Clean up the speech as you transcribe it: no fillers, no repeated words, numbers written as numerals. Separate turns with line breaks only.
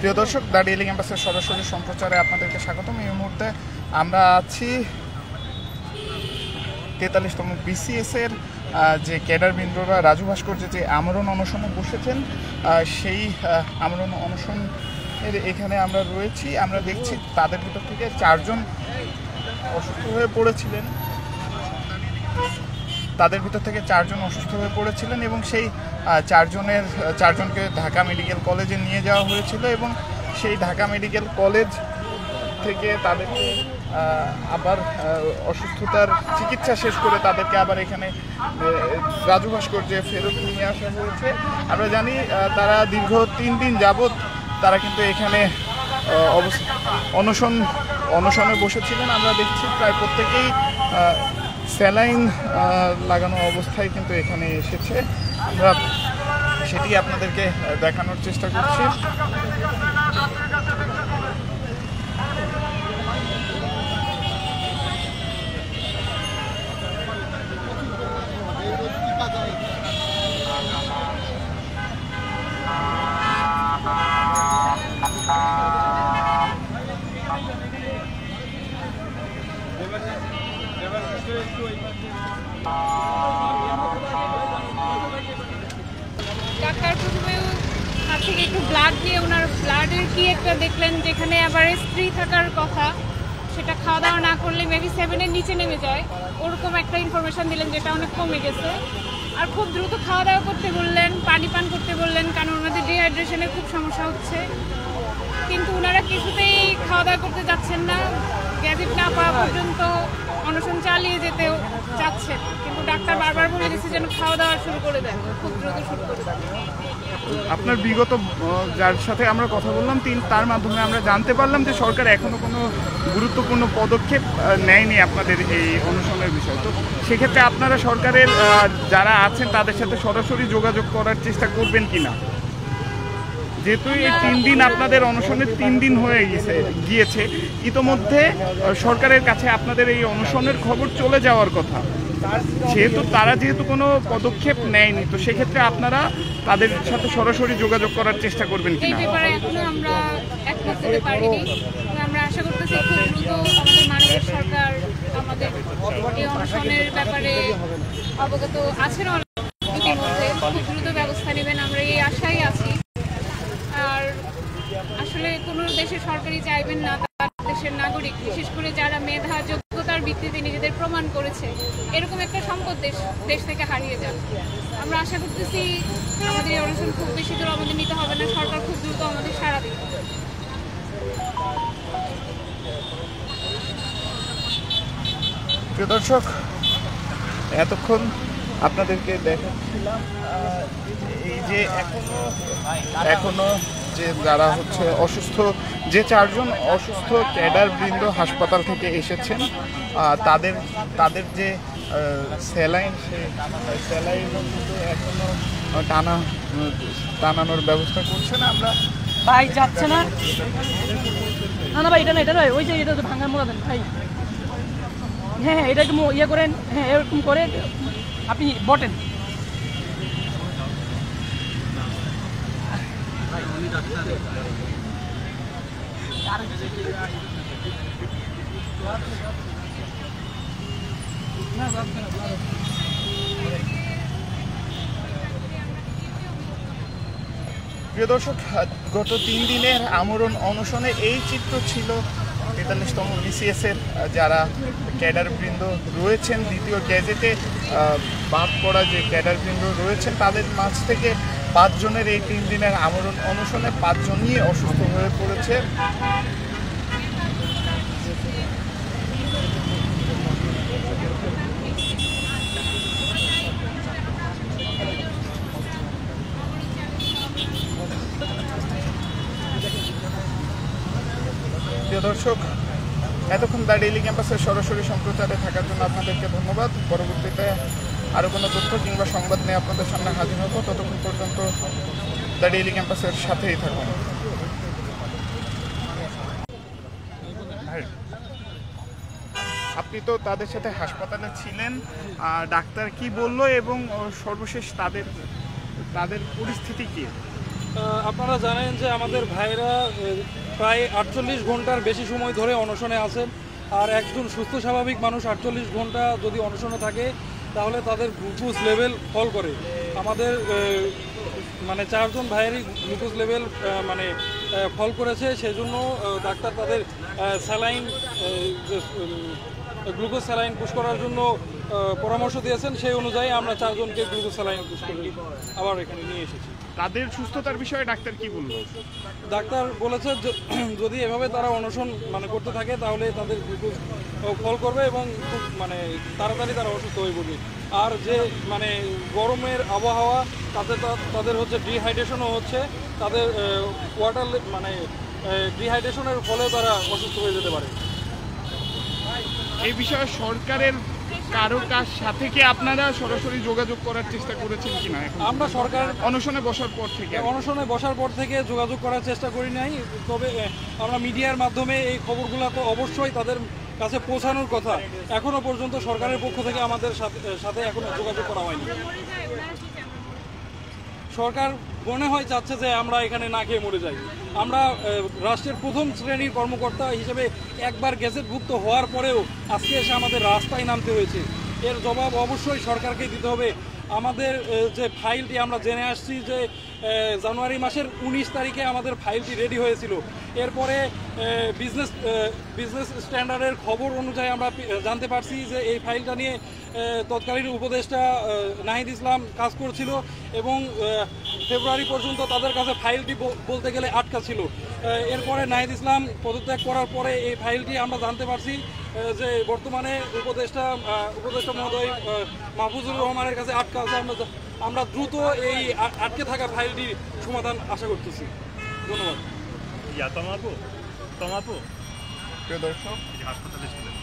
প্রিয় দর্শক, the daily ক্যাম্পাসের সরাসরি সম্প্রচারে আপনাদেরকে স্বাগতম। এই মুহূর্তে আমরা আছি 43তম বিসিএসের যে ক্যাডারবৃন্দরা রাজু ভাস্কর্যে যে আমরণ অনশনে বসেছেন, সেই আমরণ অনশনের এখানে আমরা রয়েছি। আমরা দেখছি তাদের ভিতর থেকে 4 জন অসুস্থ হয়ে পড়েছিলেন। এবং সেই 4 জনকে ঢাকা মেডিকেল কলেজে নিয়ে যাওয়া হয়েছিল এবং সেই ঢাকা মেডিকেল কলেজ থেকে তাদেরকে আবার অসুস্থতার চিকিৎসা শেষ করে তাদেরকে আবার এখানে রাজু ভাস্কর্যে ফেরত নিয়ে আসা হয়েছে। আমরা জানি তারা দীর্ঘ 3 দিন যাবৎ তারা কিন্তু এখানে অনশনে বসেছিলেন। আমরা দেখছি প্রায় প্রত্যেকেই স্যালাইন লাগানো অবস্থায় কিন্তু এখানে এসেছে। আমরা সেটি আপনাদেরকে দেখানোর চেষ্টা করছি।
ডাক্তার প্রথমে হাত থেকে একটু ব্লাড নিয়ে ওনার ব্লাডের কি একটা দেখলেন, যেখানে আবার স্ত্রী থাকার কথা, সেটা খাওয়া দাওয়া না করলে মেবি 7-এর নিচে নেমে যায়, ওরকম একটা ইনফরমেশন দিলেন, যেটা অনেক কমে গেছে। আর খুব দ্রুত খাওয়া দাওয়া করতে বললেন, পানি পান করতে বললেন, কারণ ওনাদের ডিহাইড্রেশনের খুব সমস্যা হচ্ছে। কিন্তু ওনারা কিছুতেই খাওয়া দাওয়া করতে যাচ্ছেন না, গ্যাজেট না পাওয়া পর্যন্ত অনশন চালিয়ে যেতে চাচ্ছেন। কিন্তু ডাক্তার বারবার বলে দিচ্ছে যেন খাওয়া দাওয়া শুরু করে দেন, খুব দ্রুত শুরু করে দেন।
আপনার বিগত যার সাথে আমরা কথা বললাম তার মাধ্যমে আমরা জানতে পারলাম যে সরকার এখনো কোনো গুরুত্বপূর্ণ পদক্ষেপ নেয়নি আপনাদের এই অনশনের বিষয়। তো সেক্ষেত্রে আপনারা সরকারের যারা আছেন তাদের সাথে সরাসরি যোগাযোগ করার চেষ্টা করবেন কিনা? যেহেতু এই 3 দিন আপনাদের অনশনের 3 দিন হয়ে গিয়েছে, ইতোমধ্যে সরকারের কাছে আপনাদের এই অনশনের খবর চলে যাওয়ার কথা। তারা যেহেতু কোনো পদক্ষেপ নেয়নি, তো সেক্ষেত্রে আপনারা তাদের সাথে সরাসরি যোগাযোগ করার চেষ্টা করবেন কিনা?
এই ব্যাপারে এখনো আমরা একমত হতে পারিনি। আমরা আশা করতেছি খুব দ্রুত আমাদের মাননীয় সরকার আমাদের এই অনশনের ব্যাপারে অবগত আছেন ইতিমধ্যে, খুব দ্রুত ব্যবস্থা নেবেন, আমরা এই আশাই আছি। আর আসলে কোনো দেশের সরকারই চাইবেন না তার দেশের নাগরিক, বিশেষ করে যারা মেধা যোগ্যতার ভিত্তিতে নিজেদের প্রমাণ করেছে, এরকম একটা সম্পদ দেশ থেকে হারিয়ে যাবে। আমরা আশা করতেছি আমাদের এই অনশন খুব বেশি দূর আমাদের নিতে হবে না, সরকার খুব দ্রুত আমাদের সাড়া দিবে।
প্রিয় দর্শক, এতক্ষণ আপনাদেরকে দেখাচ্ছিলাম এই যে এখনো যে যারা অসুস্থ, যে 4 জন অসুস্থ ক্যাডারবৃন্দ হাসপাতাল থেকে এসেছেন, তাদের যে স্যালাইন, সেই স্যালাইন কিন্তু এখনো টানানোর ব্যবস্থা করছে না। আমরা
ভাই যাচ্ছে না, না ভাই, এটা নয়, ওই যে এটা ভাঙার মোড়া দেন ভাই। হ্যাঁ, এটা একটু ইয়ে করেন, হ্যাঁ এরকম করে আপনি বটেন।
প্রিয় দর্শক, গত 3 দিনের আমরণ অনশনে এই চিত্র ছিল 43তম বিসিএসের যারা ক্যাডারবৃন্দ রয়েছেন, দ্বিতীয় গ্যাজেটে বাদ পড়া যে ক্যাডারবৃন্দ রয়েছেন, তাদের মাঝ থেকে 5 জনের এই 3 দিনের আমরণ অনশনে 5 জনই অসুস্থ হয়ে পড়েছে। প্রিয় দর্শক, এতক্ষণ দ্য ডেইলি ক্যাম্পাসের সরাসরি সম্প্রচারে থাকার জন্য আপনাদেরকে ধন্যবাদ। পরবর্তীতে আরও কোনো তথ্য কিংবা সংবাদ নিয়ে আপনাদের সামনে হাজির হব। ততক্ষণ পর্যন্ত দ্য ডেইলি ক্যাম্পাসের সাথেই থাকুন। আপনি তো তাদের সাথে হাসপাতালে ছিলেন, ডাক্তার কি বললো এবং সর্বশেষ তাদের পরিস্থিতি কি?
আপনারা জানেন যে আমাদের ভাইরা প্রায় 48 ঘন্টার বেশি সময় ধরে অনশনে আছেন। আর একজন সুস্থ স্বাভাবিক মানুষ 48 ঘন্টা যদি অনশনে থাকে তাহলে তাদের গ্লুকোজ লেভেল ফল করে। আমাদের মানে 4 জন ভাইয়েরই গ্লুকোজ লেভেল মানে ফল করেছে, সেজন্য ডাক্তার তাদের স্যালাইন গ্লুকোজ স্যালাইন পুশ করার জন্য পরামর্শ দিয়েছেন। সেই অনুযায়ী আমরা 4 জনকে গ্লুকোজ স্যালাইন পুশ করে আবার এখানে নিয়ে এসেছি।
তাদের সুস্থতার বিষয়ে ডাক্তার কি বললো?
ডাক্তার বলেছে যদি এভাবে তারা অনশন মানে করতে থাকে তাহলে তাদের গ্লুকোজ ফল করবে এবং খুব মানে তাড়াতাড়ি তারা অসুস্থ হয়ে পড়বে। আর যে মানে গরমের আবহাওয়া তাতে তাদের হচ্ছে ডিহাইড্রেশনও হচ্ছে, তাদের ওয়াটার মানে ডিহাইড্রেশনের ফলে তারা অসুস্থ হয়ে যেতে পারে।
এই বিষয়ে সরকারের কারো কার সাথে কি আপনারা সরাসরি যোগাযোগ করার চেষ্টা করেছেন কিনা?
আমরা সরকার
অনশনে বসার পর থেকে
যোগাযোগ করার চেষ্টা করি নাই, তবে আমরা মিডিয়ার মাধ্যমে এই খবরগুলো তো অবশ্যই তাদের কাছে পৌঁছানোর কথা। এখনো পর্যন্ত সরকারের পক্ষ থেকে আমাদের সাথে এখনো যোগাযোগ করা হয়নি। সরকার মনে হয় চাচ্ছে যে আমরা এখানে না খেয়ে মরে যাই। আমরা রাষ্ট্রের প্রথম শ্রেণীর কর্মকর্তা হিসেবে একবার গেজেটভুক্ত হওয়ার পরেও আজকে এসে আমাদের রাস্তায় নামতে হয়েছে। এর জবাব অবশ্যই সরকারকে দিতে হবে। আমাদের যে ফাইলটি আমরা জেনে আসছি যে জানুয়ারি মাসের 19 তারিখে আমাদের ফাইলটি রেডি হয়েছিল। এরপরে বিজনেস স্ট্যান্ডার্ডের খবর অনুযায়ী আমরা জানতে পারছি যে এই ফাইলটা নিয়ে তৎকালীন উপদেষ্টা নাহিদ ইসলাম কাজ করছিল এবং ফেব্রুয়ারি পর্যন্ত তাদের কাছে ফাইলটি বলতে গেলে আটকা ছিল। এরপরে নাহিদ ইসলাম পদত্যাগ করার পরে এই ফাইলটি আমরা জানতে পারছি যে বর্তমানে উপদেষ্টা মহোদয় মাহফুজুর রহমানের কাছে আটকা আছে। আমরা দ্রুত এই আটকে থাকা ফাইলটির সমাধান আশা করতেছি। ধন্যবাদ।
তমাপু
প্রিয় দর্শক,
হাসপাতালে ছিলেন।